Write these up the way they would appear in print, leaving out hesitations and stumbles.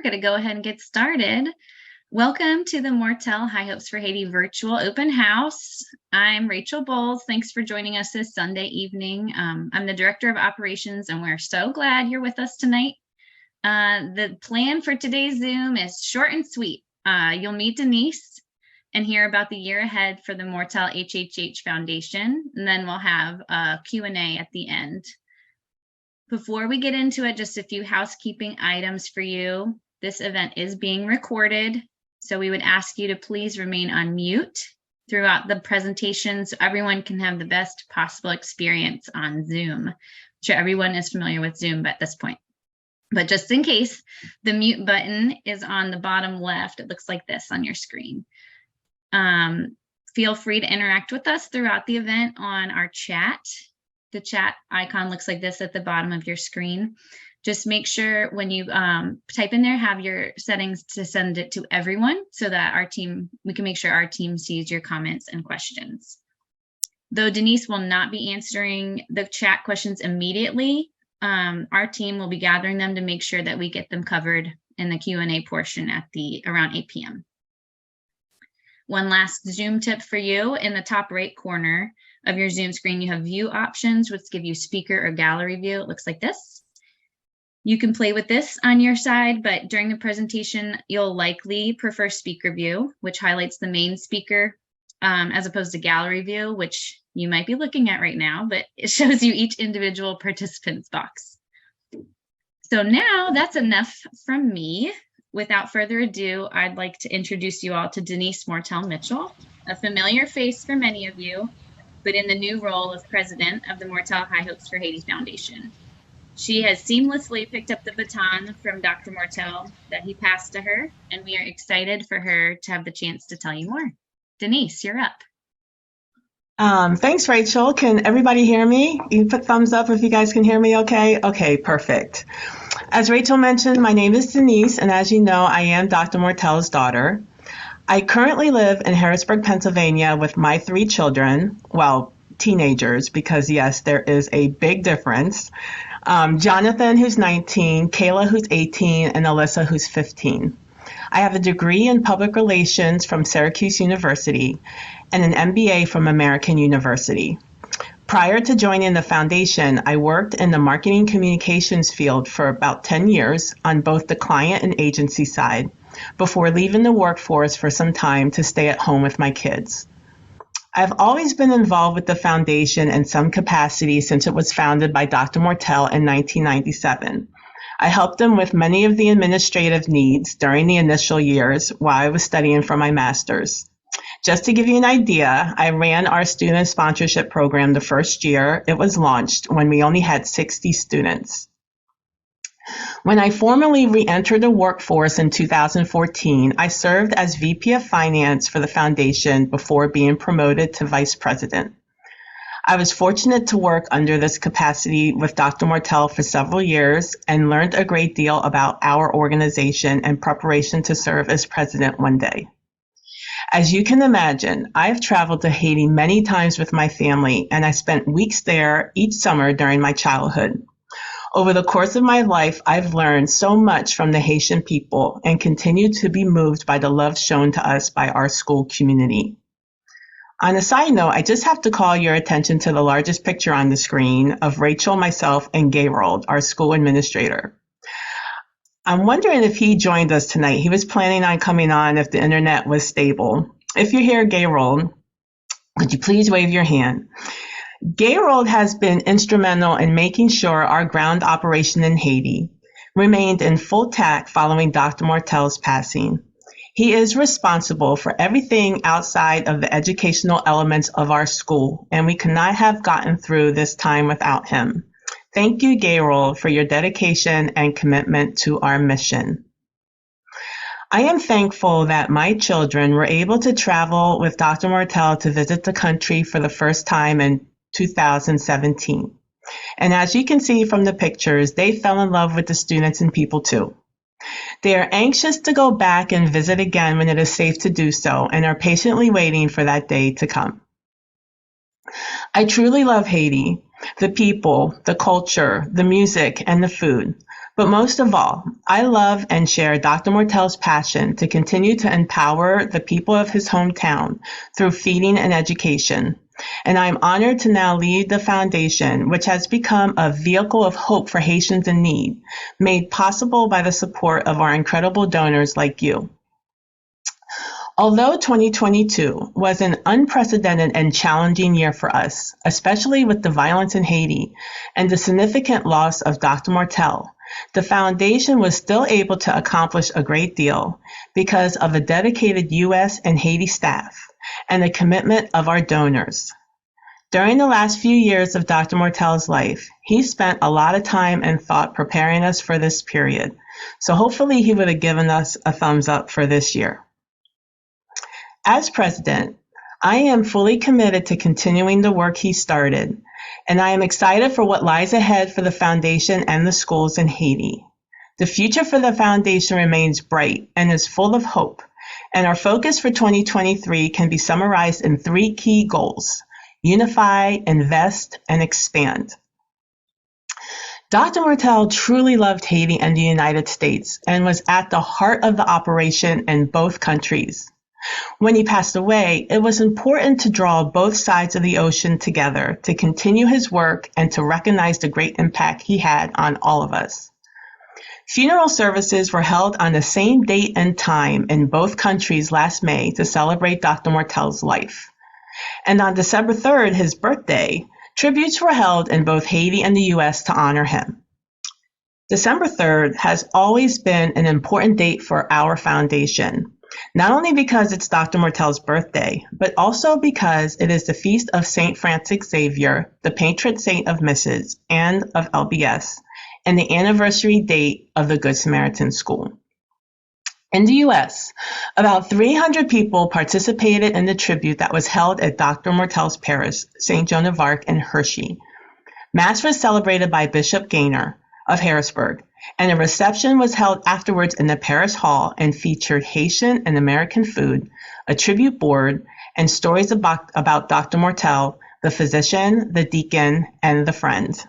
we're going to go ahead and get started. Welcome to the Mortel High Hopes for Haiti virtual open house. I'm Rachel Bowles. Thanks for joining us this Sunday evening. I'm the Director of Operations, and we're so glad you're with us tonight. The plan for today's Zoom is short and sweet. You'll meet Denise and hear about the year ahead for the Mortel HHH Foundation, and then we'll have a Q&A at the end. Before we get into it, just a few housekeeping items for you. This event is being recorded, so we would ask you to please remain on mute throughout the presentation so everyone can have the best possible experience on Zoom. I'm sure everyone is familiar with Zoom at this point. But just in case, the mute button is on the bottom left. It looks like this on your screen. Feel free to interact with us throughout the event on our chat. The chat icon looks like this at the bottom of your screen. Just make sure when you type in there, have your settings to send it to everyone so that we can make sure our team sees your comments and questions. Though Denise will not be answering the chat questions immediately, our team will be gathering them to make sure that we get them covered in the Q&A portion at around 8 p.m. One last Zoom tip for you: in the top right corner of your Zoom screen, you have view options, which give you speaker or gallery view. It looks like this. You can play with this on your side, but during the presentation, you'll likely prefer speaker view, which highlights the main speaker, as opposed to gallery view, which you might be looking at right now, but it shows you each individual participant's box. So now that's enough from me. Without further ado, I'd like to introduce you all to Denise Mortel Mitchell, a familiar face for many of you, but in the new role of President of the Mortel High Hopes for Haiti Foundation. She has seamlessly picked up the baton from Dr. Mortel that he passed to her, and we are excited for her to have the chance to tell you more. Denise, you're up. Thanks, Rachel. Can everybody hear me? You put thumbs up if you guys can hear me okay? Okay, perfect. As Rachel mentioned, my name is Denise, and as you know, I am Dr. Mortel's daughter. I currently live in Harrisburg, Pennsylvania with my 3 children, well, teenagers, because yes, there is a big difference. Jonathan, who's 19, Kayla, who's 18, and Alyssa, who's 15. I have a degree in public relations from Syracuse University and an MBA from American University. Prior to joining the foundation, I worked in the marketing communications field for about 10 years on both the client and agency side, before leaving the workforce for some time to stay at home with my kids. I've always been involved with the foundation in some capacity since it was founded by Dr. Mortel in 1997. I helped him with many of the administrative needs during the initial years while I was studying for my master's. Just to give you an idea, I ran our student sponsorship program the first year it was launched when we only had 60 students. When I formally re-entered the workforce in 2014, I served as VP of Finance for the foundation before being promoted to Vice President. I was fortunate to work under this capacity with Dr. Mortel for several years and learned a great deal about our organization in preparation to serve as president one day. As you can imagine, I've traveled to Haiti many times with my family, and I spent weeks there each summer during my childhood. Over the course of my life, I've learned so much from the Haitian people and continue to be moved by the love shown to us by our school community. On a side note, I just have to call your attention to the largest picture on the screen of Rachel, myself, and Garold, our school administrator. I'm wondering if he joined us tonight. He was planning on coming on if the internet was stable. If you're here, Garold, could you please wave your hand? Garold has been instrumental in making sure our ground operation in Haiti remained in full tact following Dr. Mortel's passing. He is responsible for everything outside of the educational elements of our school, and we could not have gotten through this time without him. Thank you, Garold, for your dedication and commitment to our mission. I am thankful that my children were able to travel with Dr. Mortel to visit the country for the first time in 2017. And as you can see from the pictures, they fell in love with the students and people too. They are anxious to go back and visit again when it is safe to do so and are patiently waiting for that day to come. I truly love Haiti, the people, the culture, the music, and the food. But most of all, I love and share Dr. Mortel's passion to continue to empower the people of his hometown through feeding and education. And I'm honored to now lead the foundation, which has become a vehicle of hope for Haitians in need, made possible by the support of our incredible donors like you. Although 2022 was an unprecedented and challenging year for us, especially with the violence in Haiti and the significant loss of Dr. Mortel, the foundation was still able to accomplish a great deal because of the dedicated U.S. and Haiti staff and the commitment of our donors. During the last few years of Dr. Mortel's life, he spent a lot of time and thought preparing us for this period. So hopefully he would have given us a thumbs up for this year. As president, I am fully committed to continuing the work he started, and I am excited for what lies ahead for the foundation and the schools in Haiti. The future for the foundation remains bright and is full of hope, and our focus for 2023 can be summarized in 3 key goals: unify, invest, and expand. Dr. Mortel truly loved Haiti and the United States and was at the heart of the operation in both countries. When he passed away, it was important to draw both sides of the ocean together to continue his work and to recognize the great impact he had on all of us. Funeral services were held on the same date and time in both countries last May to celebrate Dr. Mortel's life. And on December 3rd, his birthday, tributes were held in both Haiti and the U.S. to honor him. December 3rd has always been an important date for our foundation, not only because it's Dr. Mortel's birthday, but also because it is the feast of St. Francis Xavier, the patron saint of missions and of LBS, and the anniversary date of the Good Samaritan School. In the U.S., about 300 people participated in the tribute that was held at Dr. Mortel's parish, St. Joan of Arc in Hershey. Mass was celebrated by Bishop Gaynor of Harrisburg, and a reception was held afterwards in the parish hall and featured Haitian and American food, a tribute board, and stories about Dr. Mortel, the physician, the deacon, and the friend.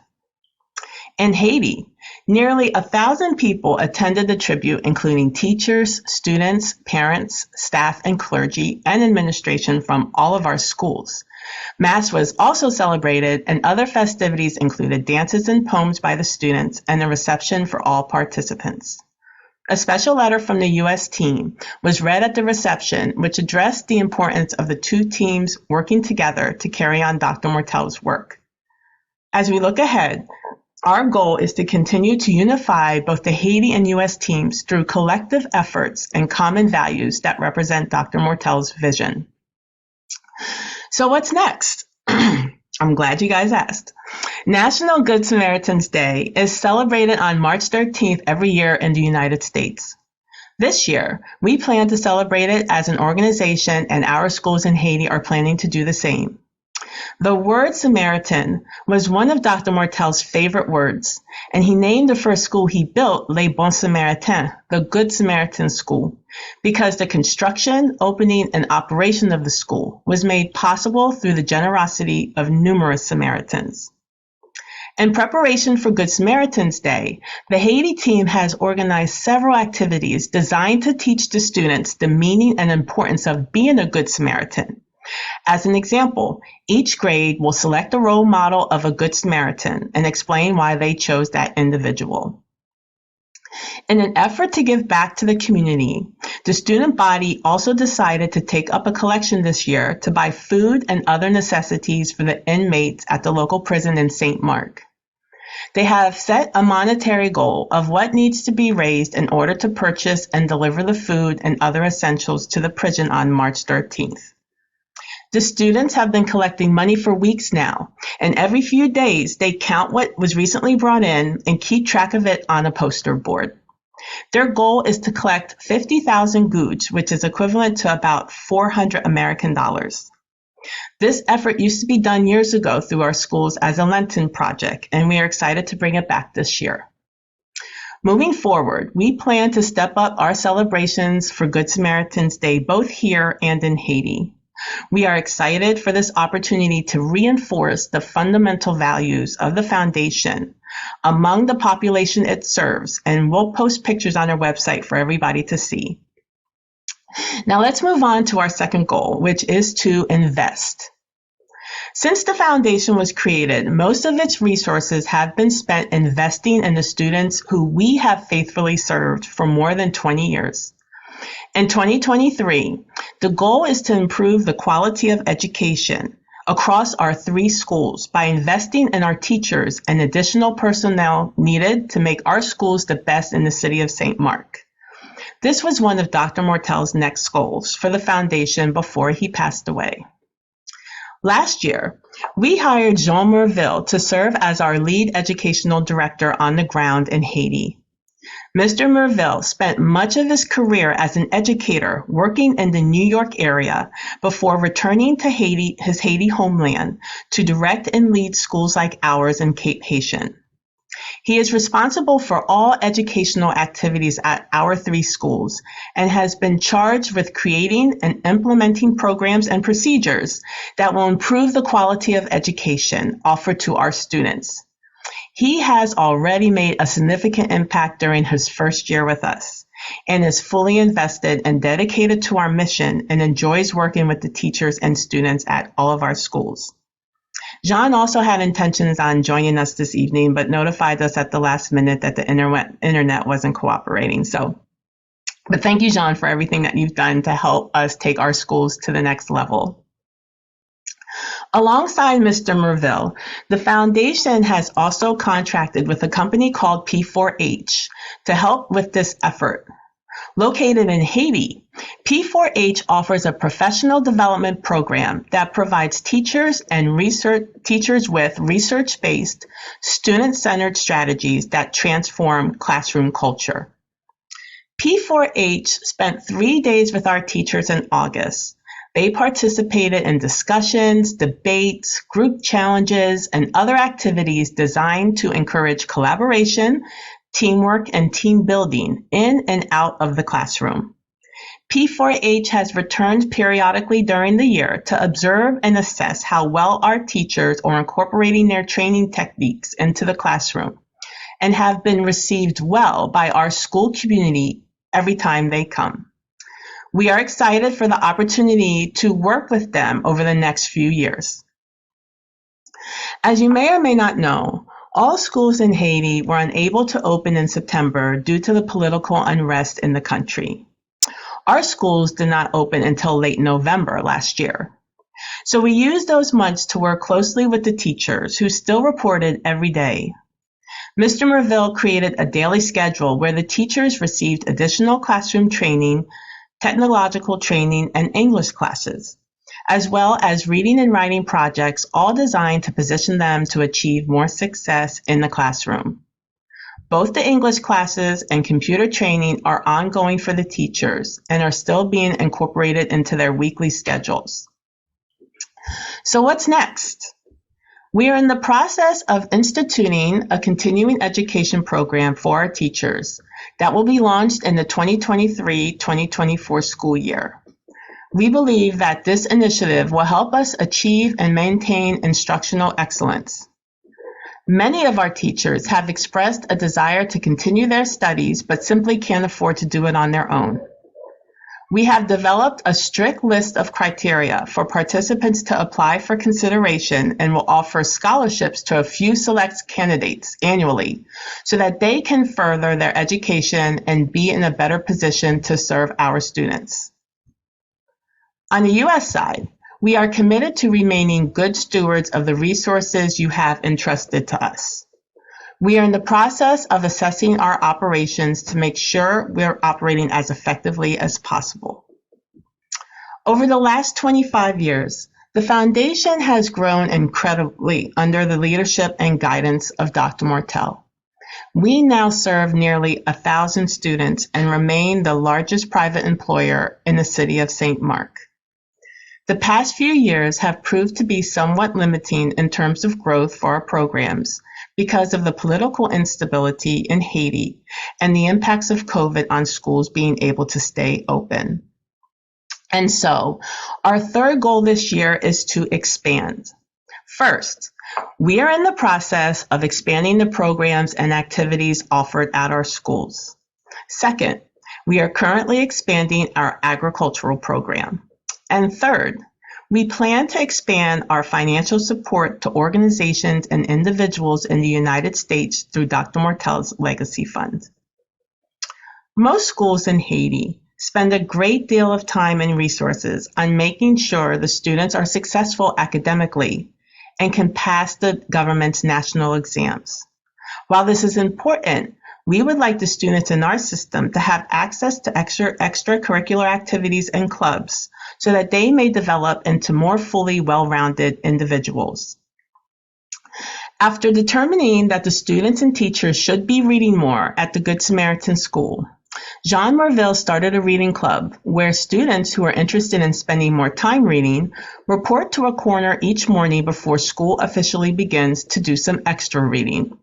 In Haiti, nearly 1,000 people attended the tribute, including teachers, students, parents, staff, and clergy, and administration from all of our schools. Mass was also celebrated, and other festivities included dances and poems by the students and a reception for all participants. A special letter from the U.S. team was read at the reception, which addressed the importance of the 2 teams working together to carry on Dr. Mortel's work. As we look ahead, our goal is to continue to unify both the Haiti and U.S. teams through collective efforts and common values that represent Dr. Mortel's vision. So what's next? I'm glad you guys asked. National Good Samaritans Day is celebrated on March 13th every year in the United States. This year, we plan to celebrate it as an organization, and our schools in Haiti are planning to do the same. The word Samaritan was one of Dr. Mortel's favorite words, and he named the first school he built Les Bons Samaritains, the Good Samaritan School, because the construction, opening, and operation of the school was made possible through the generosity of numerous Samaritans. In preparation for Good Samaritan's Day, the Haiti team has organized several activities designed to teach the students the meaning and importance of being a Good Samaritan. As an example, each grade will select a role model of a Good Samaritan and explain why they chose that individual. In an effort to give back to the community, the student body also decided to take up a collection this year to buy food and other necessities for the inmates at the local prison in St. Mark. They have set a monetary goal of what needs to be raised in order to purchase and deliver the food and other essentials to the prison on March 13th. The students have been collecting money for weeks now, and every few days they count what was recently brought in and keep track of it on a poster board. Their goal is to collect 50,000 goods, which is equivalent to about $400 American. This effort used to be done years ago through our schools as a Lenten project, and we are excited to bring it back this year. Moving forward, we plan to step up our celebrations for Good Samaritan's Day both here and in Haiti. We are excited for this opportunity to reinforce the fundamental values of the foundation among the population it serves, and we'll post pictures on our website for everybody to see. Now let's move on to our second goal, which is to invest. Since the foundation was created, most of its resources have been spent investing in the students who we have faithfully served for more than 20 years. In 2023, the goal is to improve the quality of education across our 3 schools by investing in our teachers and additional personnel needed to make our schools the best in the city of St. Mark. This was one of Dr. Mortel's next goals for the foundation before he passed away. Last year, we hired Jean Merville to serve as our lead educational director on the ground in Haiti. Mr. Merville spent much of his career as an educator working in the New York area before returning to Haiti, his Haiti homeland, to direct and lead schools like ours in Cape Haitian. He is responsible for all educational activities at our 3 schools and has been charged with creating and implementing programs and procedures that will improve the quality of education offered to our students. He has already made a significant impact during his first year with us and is fully invested and dedicated to our mission and enjoys working with the teachers and students at all of our schools. Jean also had intentions on joining us this evening, but notified us at the last minute that the internet wasn't cooperating. But thank you, Jean, for everything that you've done to help us take our schools to the next level. Alongside Mr. Merville, the foundation has also contracted with a company called P4H to help with this effort. Located in Haiti, P4H offers a professional development program that provides teachers with research-based, student-centered strategies that transform classroom culture. P4H spent 3 days with our teachers in August. They participated in discussions, debates, group challenges, and other activities designed to encourage collaboration, teamwork, and team building in and out of the classroom. P4H has returned periodically during the year to observe and assess how well our teachers are incorporating their training techniques into the classroom and have been received well by our school community every time they come. We are excited for the opportunity to work with them over the next few years. As you may or may not know, all schools in Haiti were unable to open in September due to the political unrest in the country. Our schools did not open until late November last year. So we used those months to work closely with the teachers who still reported every day. Mr. Merville created a daily schedule where the teachers received additional classroom training, technological training, and English classes, as well as reading and writing projects, all designed to position them to achieve more success in the classroom. Both the English classes and computer training are ongoing for the teachers and are still being incorporated into their weekly schedules. So what's next? We are in the process of instituting a continuing education program for our teachers that will be launched in the 2023-2024 school year. We believe that this initiative will help us achieve and maintain instructional excellence. Many of our teachers have expressed a desire to continue their studies, but simply can't afford to do it on their own. We have developed a strict list of criteria for participants to apply for consideration and will offer scholarships to a few select candidates annually so that they can further their education and be in a better position to serve our students. On the U.S. side, we are committed to remaining good stewards of the resources you have entrusted to us. We are in the process of assessing our operations to make sure we're operating as effectively as possible. Over the last 25 years, the foundation has grown incredibly under the leadership and guidance of Dr. Mortel. We now serve nearly 1,000 students and remain the largest private employer in the city of St. Mark. The past few years have proved to be somewhat limiting in terms of growth for our programs because of the political instability in Haiti and the impacts of COVID on schools being able to stay open. And so, our third goal this year is to expand. First, we are in the process of expanding the programs and activities offered at our schools. Second, we are currently expanding our agricultural program. And third, we plan to expand our financial support to organizations and individuals in the United States through Dr. Mortel's Legacy Fund. Most schools in Haiti spend a great deal of time and resources on making sure the students are successful academically and can pass the government's national exams. While this is important, we would like the students in our system to have access to extracurricular activities and clubs so that they may develop into more fully well-rounded individuals. After determining that the students and teachers should be reading more at the Good Samaritan School, Jean Merville started a reading club where students who are interested in spending more time reading report to a corner each morning before school officially begins to do some extra reading.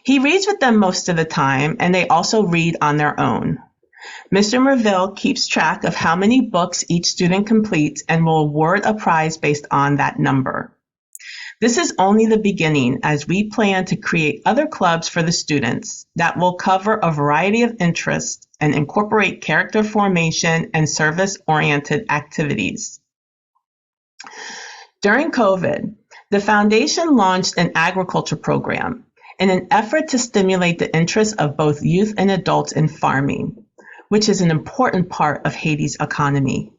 He reads with them most of the time, and they also read on their own. Mr. Merville keeps track of how many books each student completes and will award a prize based on that number. This is only the beginning, as we plan to create other clubs for the students that will cover a variety of interests and incorporate character formation and service-oriented activities. During COVID, the foundation launched an agriculture program in an effort to stimulate the interest of both youth and adults in farming, which is an important part of Haiti's economy.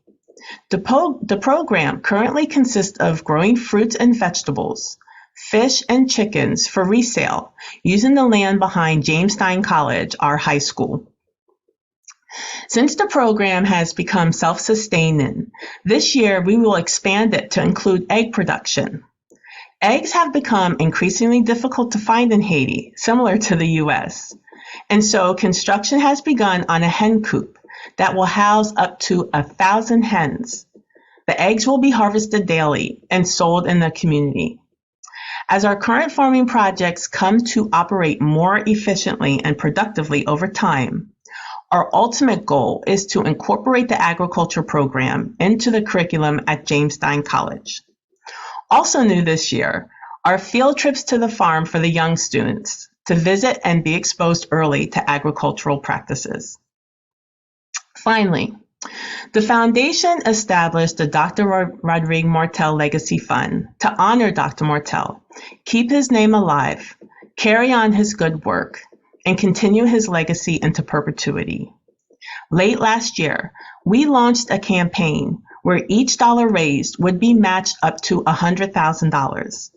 The program currently consists of growing fruits and vegetables, fish and chickens for resale using the land behind Jamestown College, our high school. Since the program has become self-sustaining, this year we will expand it to include egg production. Eggs have become increasingly difficult to find in Haiti, similar to the US, and so construction has begun on a hen coop that will house up to 1,000 hens. The eggs will be harvested daily and sold in the community. As our current farming projects come to operate more efficiently and productively over time, our ultimate goal is to incorporate the agriculture program into the curriculum at Jamestown College. Also new this year are field trips to the farm for the young students to visit and be exposed early to agricultural practices. Finally, the foundation established the Dr. Rodrigue Martel Legacy Fund to honor Dr. Mortel, keep his name alive, carry on his good work, and continue his legacy into perpetuity. Late last year, we launched a campaign where each dollar raised would be matched up to $100,000.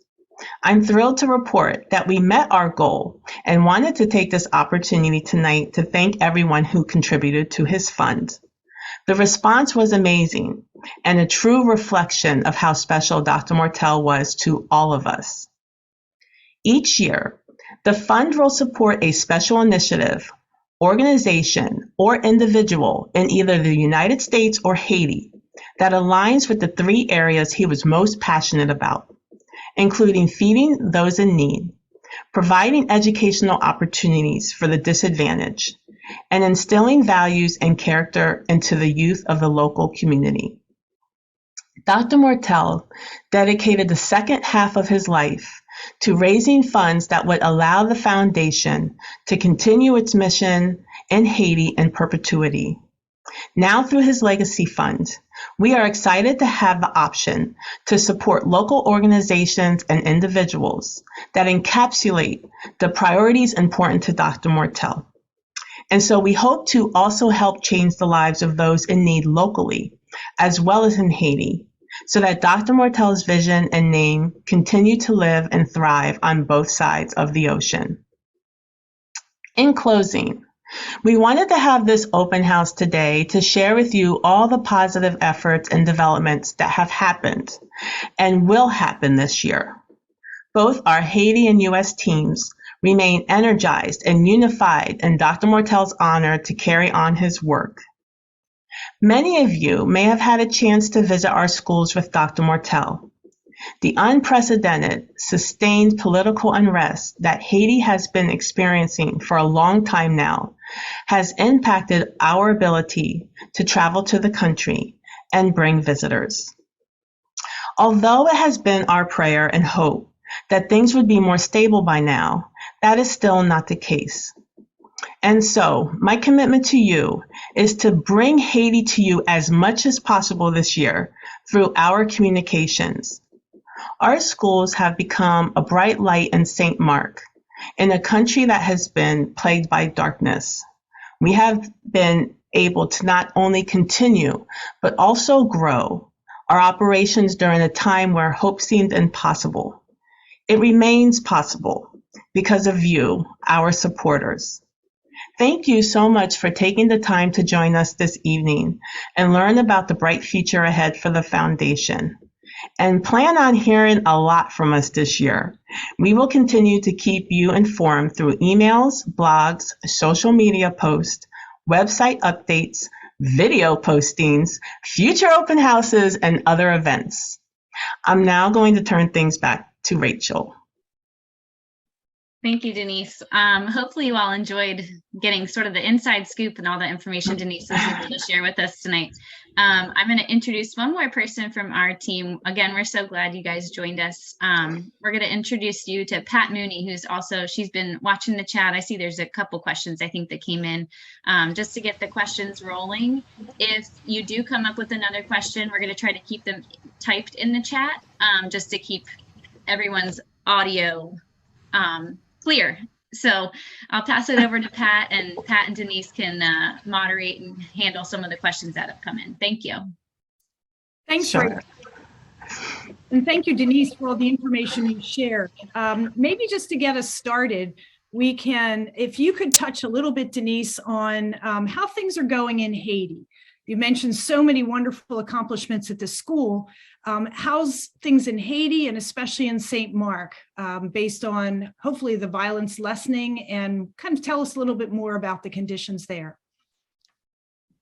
I'm thrilled to report that we met our goal and wanted to take this opportunity tonight to thank everyone who contributed to his fund. The response was amazing and a true reflection of how special Dr. Mortel was to all of us. Each year, the fund will support a special initiative, organization, or individual in either the United States or Haiti that aligns with the 3 areas he was most passionate about, including feeding those in need, providing educational opportunities for the disadvantaged, and instilling values and character into the youth of the local community. Dr. Mortel dedicated the second half of his life to raising funds that would allow the foundation to continue its mission in Haiti in perpetuity. Now, through his Legacy Fund, we are excited to have the option to support local organizations and individuals that encapsulate the priorities important to Dr. Mortel. And so we hope to also help change the lives of those in need locally, as well as in Haiti, so that Dr. Mortel's vision and name continue to live and thrive on both sides of the ocean. In closing, we wanted to have this open house today to share with you all the positive efforts and developments that have happened and will happen this year. Both our Haiti and U.S. teams remain energized and unified in Dr. Mortel's honor to carry on his work. Many of you may have had a chance to visit our schools with Dr. Mortel. The unprecedented, sustained political unrest that Haiti has been experiencing for a long time now has impacted our ability to travel to the country and bring visitors. Although it has been our prayer and hope that things would be more stable by now, that is still not the case. And so, my commitment to you is to bring Haiti to you as much as possible this year through our communications. Our schools have become a bright light in St. Mark, in a country that has been plagued by darkness. We have been able to not only continue, but also grow our operations during a time where hope seemed impossible. It remains possible because of you, our supporters. Thank you so much for taking the time to join us this evening and learn about the bright future ahead for the Foundation. And plan on hearing a lot from us this year. We will continue to keep you informed through emails, blogs, social media posts, website updates, video postings, future open houses, and other events. I'm now going to turn things back to Rachel. Thank you, Denise. Hopefully you all enjoyed getting sort of the inside scoop and all the information Denise was able to share with us tonight. I'm going to introduce one more person from our team. Again, we're so glad you guys joined us. We're going to introduce you to Pat Mooney, who's also, she's been watching the chat. I see there's a couple questions I think that came in just to get the questions rolling. If you do come up with another question, we're going to try to keep them typed in the chat just to keep everyone's audio clear. So I'll pass it over to Pat, and Pat and Denise can moderate and handle some of the questions that have come in. Thank you. Thanks, Sure. Rachel. And thank you, Denise, for all the information you shared. Maybe just to get us started, we can, if you could touch a little bit, Denise, on how things are going in Haiti. You mentioned so many wonderful accomplishments at the school. How's things in Haiti and especially in St. Mark, based on hopefully the violence lessening, and kind of tell us a little bit more about the conditions there.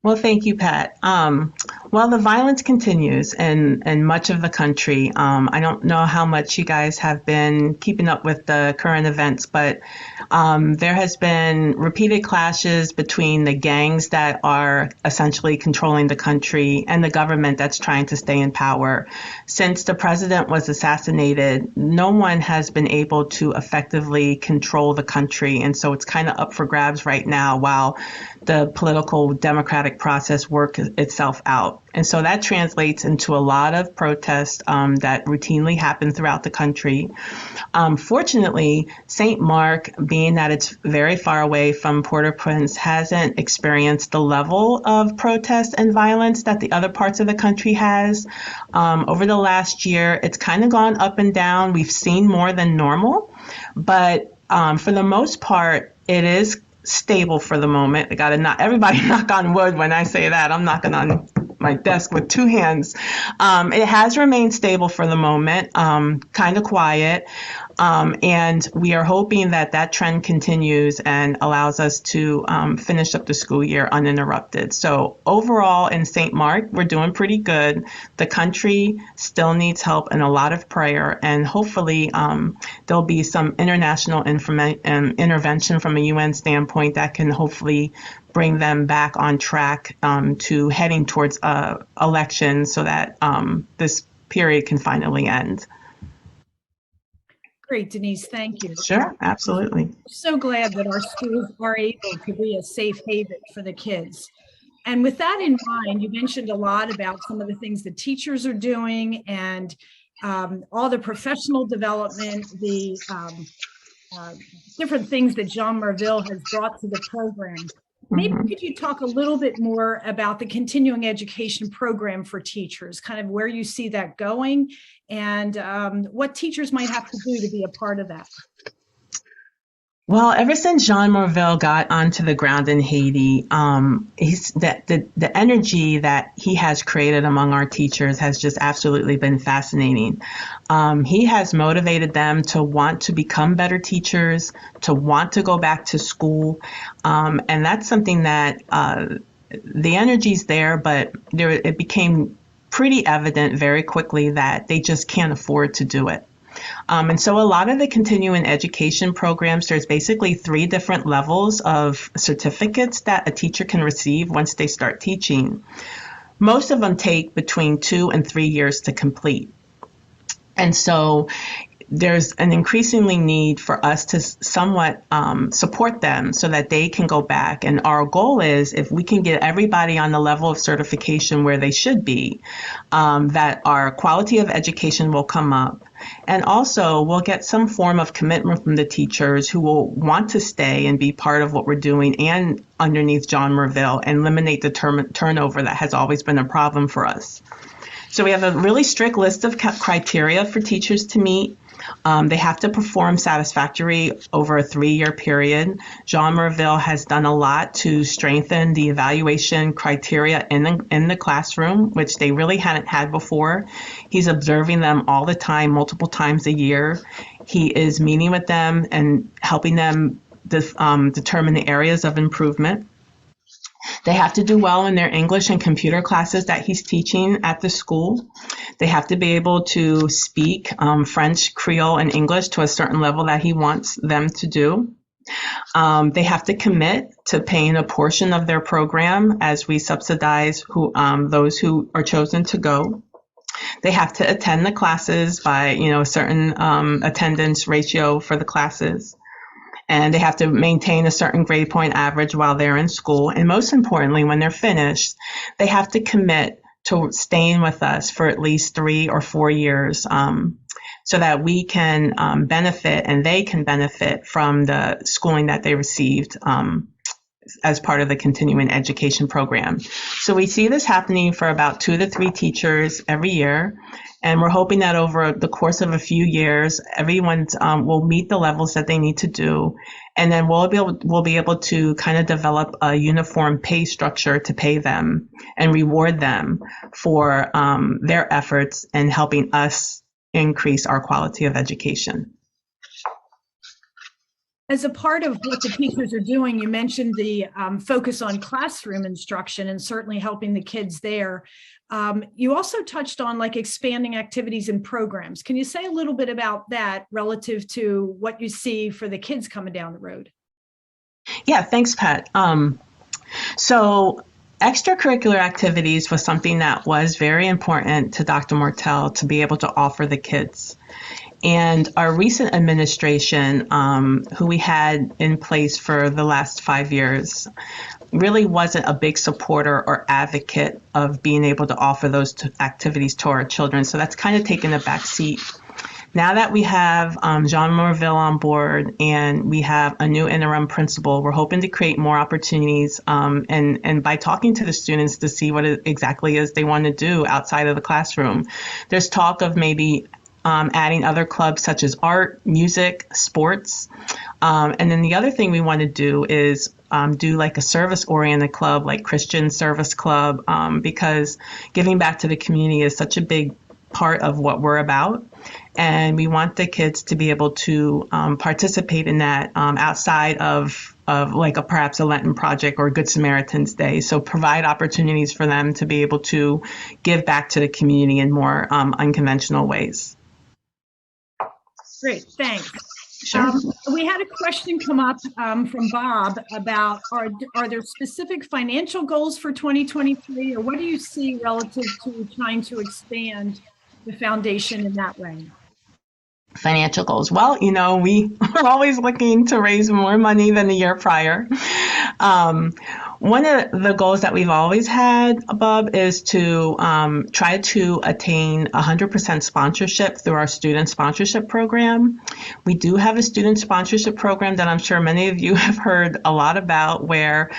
Well, thank you, Pat. Well, the violence continues in much of the country. I don't know how much you guys have been keeping up with the current events, but there has been repeated clashes between the gangs that are essentially controlling the country and the government that's trying to stay in power. Since the president was assassinated, no one has been able to effectively control the country. And so it's kind of up for grabs right now while the political democratic process work itself out. And so that translates into a lot of protests that routinely happen throughout the country. Fortunately, St. Mark, being that it's very far away from Port-au-Prince, hasn't experienced the level of protest and violence that the other parts of the country has. Over the last year, it's kind of gone up and down. We've seen more than normal, but for the most part, it is stable for the moment. I gotta not everybody knock on wood when I say that. I'm knocking on my desk with two hands. It has remained stable for the moment, kind of quiet. And we are hoping that that trend continues and allows us to finish up the school year uninterrupted. So overall in St. Mark, we're doing pretty good. The country still needs help and a lot of prayer. And hopefully there'll be some international intervention from a UN standpoint that can hopefully bring them back on track to heading towards elections so that this period can finally end. Great, Denise, thank you. Sure, absolutely. So glad that our schools are able to be a safe haven for the kids. And with that in mind, you mentioned a lot about some of the things the teachers are doing and all the professional development, the different things that Jean Martel has brought to the program. Maybe could you talk a little bit more about the continuing education program for teachers, kind of where you see that going and what teachers might have to do to be a part of that? Well, ever since Jean Martel got onto the ground in Haiti, the energy that he has created among our teachers has just absolutely been fascinating. He has motivated them to want to become better teachers, to want to go back to school, and that's something that the energy's there, but it became pretty evident very quickly that they just can't afford to do it. And so a lot of the continuing education programs, there's basically 3 different levels of certificates that a teacher can receive once they start teaching. Most of them take between 2 and 3 years to complete. And so there's an increasingly need for us to somewhat support them so that they can go back. And our goal is, if we can get everybody on the level of certification where they should be, that our quality of education will come up. And also we'll get some form of commitment from the teachers who will want to stay and be part of what we're doing and underneath John Merville, and eliminate the turnover that has always been a problem for us. So we have a really strict list of criteria for teachers to meet. They have to perform satisfactory over a 3-year period. Jean Merville has done a lot to strengthen the evaluation criteria in the classroom, which they really hadn't had before. He's observing them all the time, multiple times a year. He is meeting with them and helping them determine the areas of improvement. They have to do well in their English and computer classes that he's teaching at the school. They have to be able to speak French, Creole, and English to a certain level that he wants them to do. They have to commit to paying a portion of their program as we subsidize those who are chosen to go. They have to attend the classes by a certain attendance ratio for the classes. And they have to maintain a certain grade point average while they're in school. And most importantly, when they're finished, they have to commit to staying with us for at least 3 or 4 years, so that we can benefit and they can benefit from the schooling that they received as part of the continuing education program. So we see this happening for about 2 to 3 teachers every year. And we're hoping that over the course of a few years, everyone will meet the levels that they need to do. And then we'll be able to kind of develop a uniform pay structure to pay them and reward them for their efforts in helping us increase our quality of education. As a part of what the teachers are doing, you mentioned the focus on classroom instruction and certainly helping the kids there. You also touched on expanding activities and programs. Can you say a little bit about that relative to what you see for the kids coming down the road? Yeah, thanks, Pat. So extracurricular activities was something that was very important to Dr. Mortel to be able to offer the kids. And our recent administration, who we had in place for the last 5 years, really wasn't a big supporter or advocate of being able to offer those activities to our children. So that's kind of taken a back seat. Now that we have Jean Merville on board and we have a new interim principal, we're hoping to create more opportunities and by talking to the students to see what it exactly is they want to do outside of the classroom. There's talk of maybe adding other clubs such as art, music, sports. And then the other thing we want to do is do a service-oriented club, like Christian Service Club, because giving back to the community is such a big part of what we're about. And we want the kids to be able to participate in that outside of perhaps a Lenten project or Good Samaritans Day. So provide opportunities for them to be able to give back to the community in more unconventional ways. Great, thanks. Sure. We had a question come up from Bob about are there specific financial goals for 2023, or what do you see relative to trying to expand the foundation in that way? Financial goals. Well, we are always looking to raise more money than the year prior. One of the goals that we've always had, Bob, is to try to attain 100% sponsorship through our student sponsorship program. We do have a student sponsorship program that I'm sure many of you have heard a lot about, where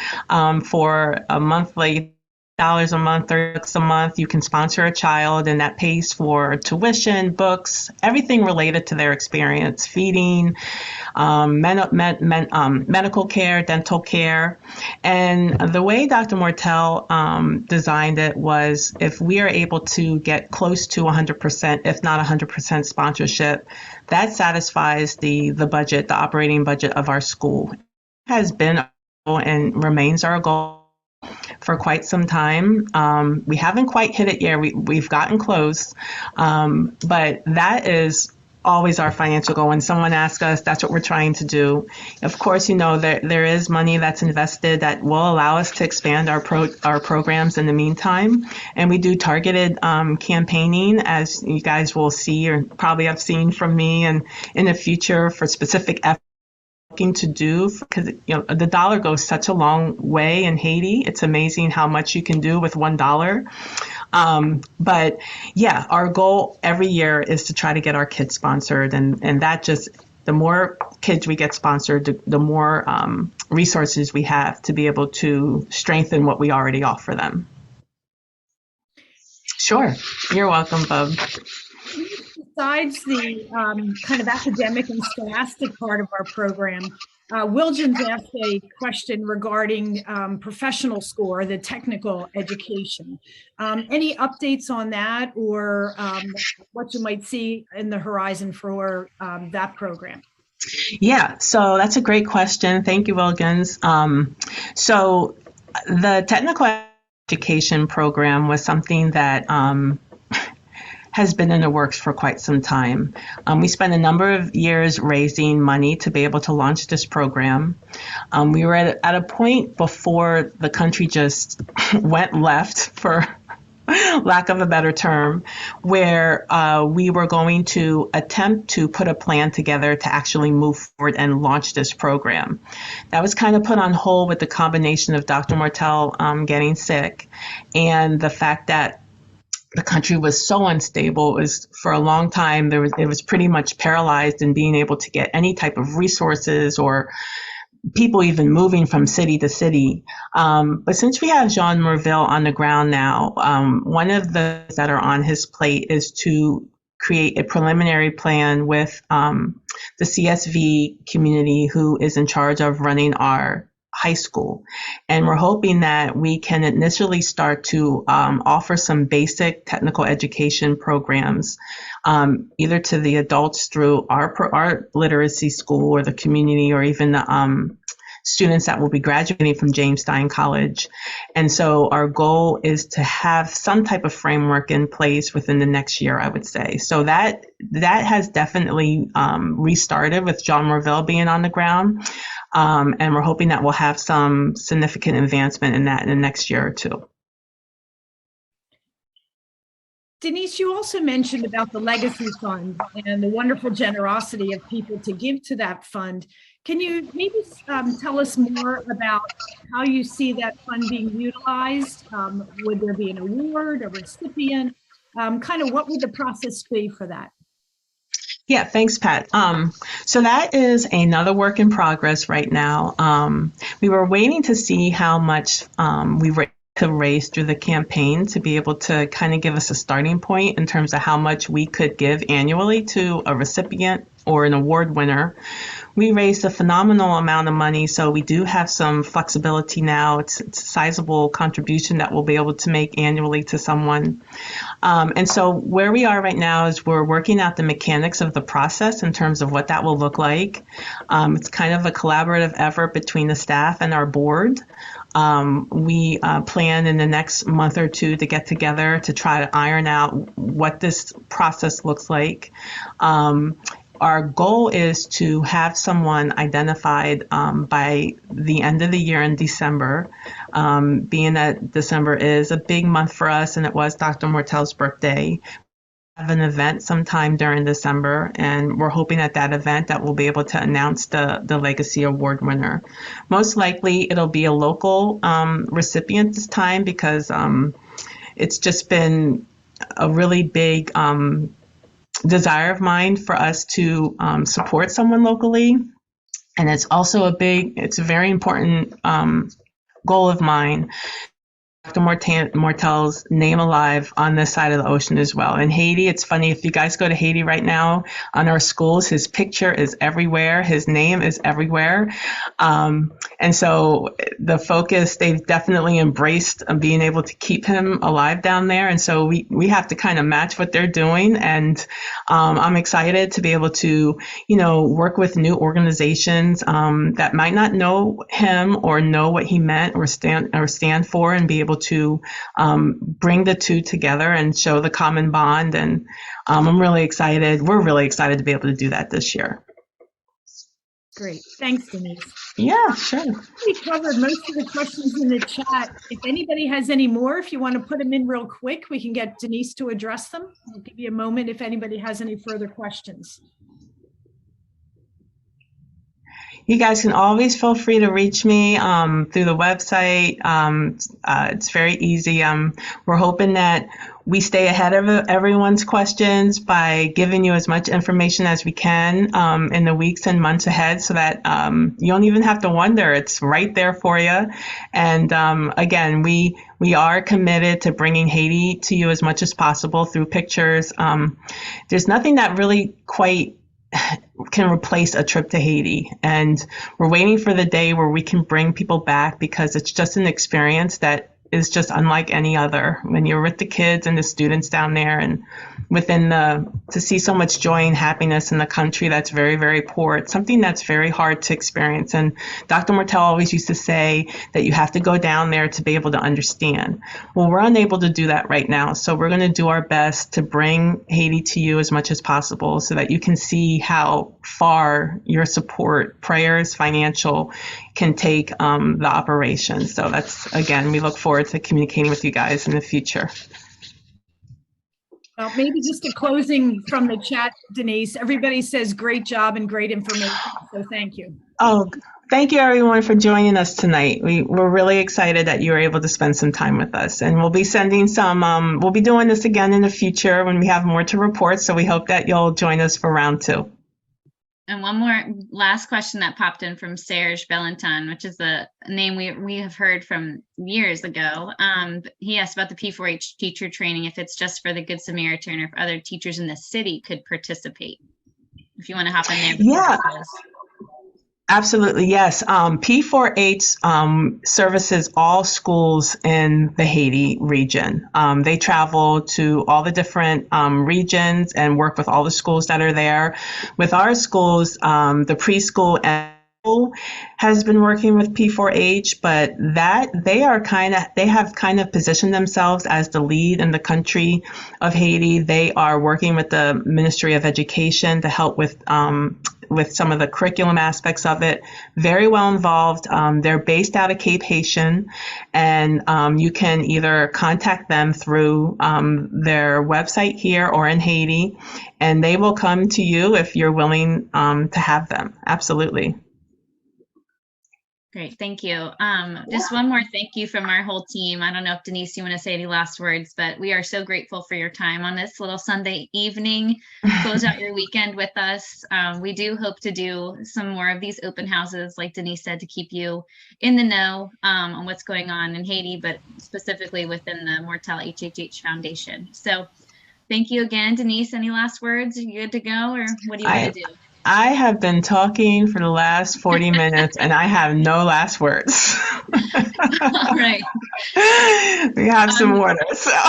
for a monthly $30 a month, $30 a month, you can sponsor a child, and that pays for tuition, books, everything related to their experience, feeding, medical care, dental care. And the way Dr. Mortel designed it was, if we are able to get close to 100%, if not 100% sponsorship, that satisfies the budget, the operating budget of our school. It has been and remains our goal for quite some time. We haven't quite hit it yet. We've gotten close, but that is always our financial goal. When someone asks us, that's what we're trying to do. Of course, there is money that's invested that will allow us to expand our programs in the meantime. And we do targeted campaigning, as you guys will see or probably have seen from me, and in the future for specific efforts to do, because the dollar goes such a long way in Haiti. It's amazing how much you can do with $1. But yeah, our goal every year is to try to get our kids sponsored, and that just, the more kids we get sponsored, the more resources we have to be able to strengthen what we already offer them. Sure, you're welcome, Bub. Besides the kind of academic and scholastic part of our program, Wiljan's asked a question regarding professional score, the technical education. Any updates on that, or what you might see in the horizon for that program? Yeah, so that's a great question. Thank you, Wilgans. So the technical education program was something that has been in the works for quite some time. We spent a number of years raising money to be able to launch this program. We were at a point before the country just went left, for lack of a better term, where we were going to attempt to put a plan together to actually move forward and launch this program. That was kind of put on hold with the combination of Dr. Mortel getting sick and the fact that the country was so unstable. It was, for a long time, it was pretty much paralyzed in being able to get any type of resources or people even moving from city to city. But since we have Jean Merville on the ground now, one of the things that are on his plate is to create a preliminary plan with the CSV community, who is in charge of running our high school. And we're hoping that we can initially start to offer some basic technical education programs, either to the adults through our literacy school or the community, or even the students that will be graduating from James Stein College. And so our goal is to have some type of framework in place within the next year, I would say. So that has definitely restarted with Jean Merville being on the ground. And we're hoping that we'll have some significant advancement in that in the next year or two. Denise, you also mentioned about the Legacy Fund and the wonderful generosity of people to give to that fund. Can you maybe tell us more about how you see that fund being utilized? Would there be an award, a recipient? Kind of what would the process be for that? Yeah, thanks, Pat. So that is another work in progress right now. We were waiting to see how much we were to raise through the campaign to be able to kind of give us a starting point in terms of how much we could give annually to a recipient or an award winner. We raised a phenomenal amount of money, so we do have some flexibility now. It's a sizable contribution that we'll be able to make annually to someone. And so where we are right now is we're working out the mechanics of the process in terms of what that will look like. It's kind of a collaborative effort between the staff and our board. We plan in the next month or two to get together to try to iron out what this process looks like. Our goal is to have someone identified by the end of the year in December, being that December is a big month for us and it was Dr. Mortel's birthday. Have an event sometime during December, and we're hoping at that event that we'll be able to announce the Legacy Award winner. Most likely it'll be a local recipient this time, because it's just been a really big desire of mine for us to support someone locally. And it's also it's a very important goal of mine. Dr. Mortel's name alive on this side of the ocean as well. In Haiti, it's funny, if you guys go to Haiti right now, on our schools, his picture is everywhere. His name is everywhere. And And so the focus, they've definitely embraced being able to keep him alive down there. And so we have to kind of match what they're doing. And I'm excited to be able to, work with new organizations that might not know him or know what he meant or stand for, and be able to bring the two together and show the common bond. And I'm really excited. We're really excited to be able to do that this year. Great. Thanks, Denise. Yeah, sure. We covered most of the questions in the chat. If anybody has any more, if you want to put them in real quick, we can get Denise to address them. I'll give you a moment if anybody has any further questions. You guys can always feel free to reach me through the website. It's very easy. We're hoping that we stay ahead of everyone's questions by giving you as much information as we can in the weeks and months ahead, so that you don't even have to wonder. It's right there for you. And again, we are committed to bringing Haiti to you as much as possible through pictures. There's nothing that really quite can replace a trip to Haiti. And we're waiting for the day where we can bring people back, because it's just an experience that is just unlike any other. When you're with the kids and the students down there, and to see so much joy and happiness in the country that's very, very poor, it's something that's very hard to experience. And Dr. Mortel always used to say that you have to go down there to be able to understand. Well, we're unable to do that right now. So we're going to do our best to bring Haiti to you as much as possible, so that you can see how far your support, prayers, financial, can take the operation. So that's, again, we look forward to communicating with you guys in the future. Well, maybe just a closing from the chat, Denise. Everybody says great job and great information, so thank you. Oh, thank you everyone for joining us tonight. We're really excited that you were able to spend some time with us, and we'll be sending some, we'll be doing this again in the future when we have more to report, so we hope that you'll join us for round 2. And one more last question that popped in from Serge Bellanton, which is a name we have heard from years ago. He asked about the P4H teacher training, if it's just for the Good Samaritan or if other teachers in the city could participate. If you want to hop in there. Yeah. Absolutely, yes. P4H services all schools in the Haiti region. They travel to all the different regions and work with all the schools that are there. With our schools, the preschool and has been working with P4H, but they have kind of positioned themselves as the lead in the country of Haiti. They are working with the Ministry of Education to help with some of the curriculum aspects of it. Very well involved. They're based out of Cape Haitian, and you can either contact them through their website here or in Haiti, and they will come to you if you're willing to have them. Absolutely. Great, thank you. Just one more thank you from our whole team. I don't know if Denise, you want to say any last words, but we are so grateful for your time on this little Sunday evening. Close out your weekend with us. We do hope to do some more of these open houses, like Denise said, to keep you in the know on what's going on in Haiti, but specifically within the Mortel HHH Foundation. So thank you again, Denise. Any last words? Are you good to go, or what do you want to do? I have been talking for the last 40 minutes and I have no last words. All right. We have some water. So. All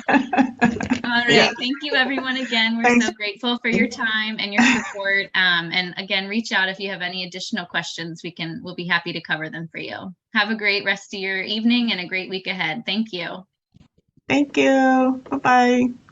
right. Yeah. Thank you, everyone. Again, we're so grateful for your time and your support. And again, reach out if you have any additional questions. We'll be happy to cover them for you. Have a great rest of your evening and a great week ahead. Thank you. Thank you. Bye-bye.